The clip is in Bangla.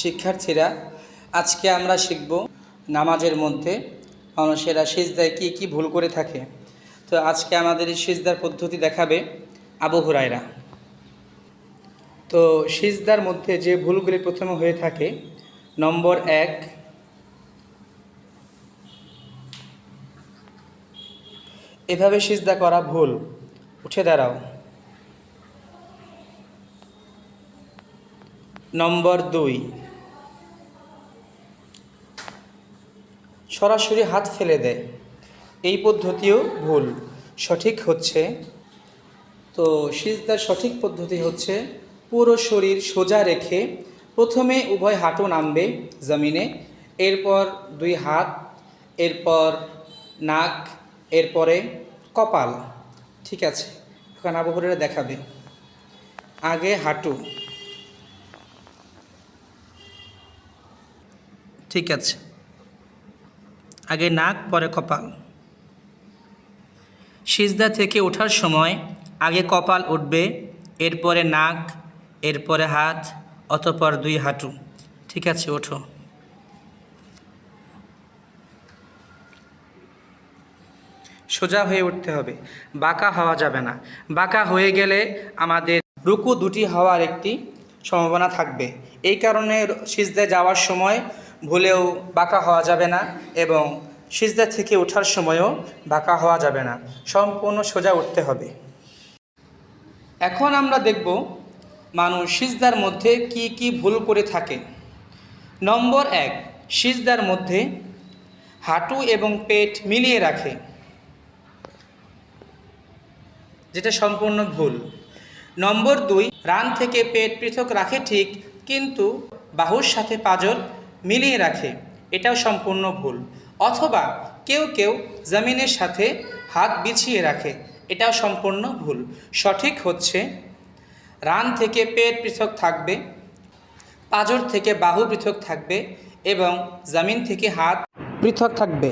শিক্ষার্থীরা, আজকে আমরা শিখব নামাজের মধ্যে মানুষেরা সিজদায় কি কি ভুল করে থাকে। তো আজকে আমাদের এই সিজদার পদ্ধতি দেখাবে আবু হুরায়রা। তো সিজদার মধ্যে যে ভুলগুলি প্রথমে হয়ে থাকে, নম্বর 1, এভাবে সিজদা করা ভুল। উঠে দাঁড়াও। নম্বর 2, সরাসরি হাত ফেলে দেয়, এই পদ্ধতিও ভুল। সঠিক হচ্ছে, তো সিজদার সঠিক পদ্ধতি হচ্ছে পুরো শরীর সোজা রেখে প্রথমে উভয় হাঁটু নামবে জমিনে, এরপর 2 হাত, এরপর নাক, এরপরে কপাল। ঠিক আছে, এখন আবু হুরায়রা দেখাবে। আগে হাঁটু, ঠিক আছে, আগে নাক পরে কপাল। সিজদা থেকে ওঠার সময় আগে কপাল উঠবে, এরপরে নাক, এরপরে হাত, অতঃপর 2 হাঁটু। ঠিক আছে, ওঠো। সোজা হয়ে উঠতে হবে, বাঁকা হওয়া যাবে না। বাঁকা হয়ে গেলে আমাদের রুকু 2টি হওয়ার একটি সম্ভাবনা থাকবে। এই কারণে সিজদায় যাওয়ার সময় ভুলেও বাঁকা হওয়া যাবে না, এবং সিজদা থেকে ওঠার সময়ও বাঁকা হওয়া যাবে না, সম্পূর্ণ সোজা উঠতে হবে। এখন আমরা দেখব মানুষ সিজদার মধ্যে কি কি ভুল করে থাকে। নম্বর 1, সিজদার মধ্যে হাঁটু এবং পেট মিলিয়ে রাখে, যেটা সম্পূর্ণ ভুল। নম্বর 2, রান থেকে পেট পৃথক রাখে ঠিক, কিন্তু বাহুর সাথে পাঁজর মিলিয়ে রাখে, এটাও সম্পূর্ণ ভুল। অথবা কেউ কেউ জমিনের সাথে হাত বিছিয়ে রাখে, এটাও সম্পূর্ণ ভুল। সঠিক হচ্ছে রান থেকে পেট পৃথক থাকবে, পাঁজর থেকে বাহু পৃথক থাকবে, এবং জমিন থেকে হাত পৃথক থাকবে।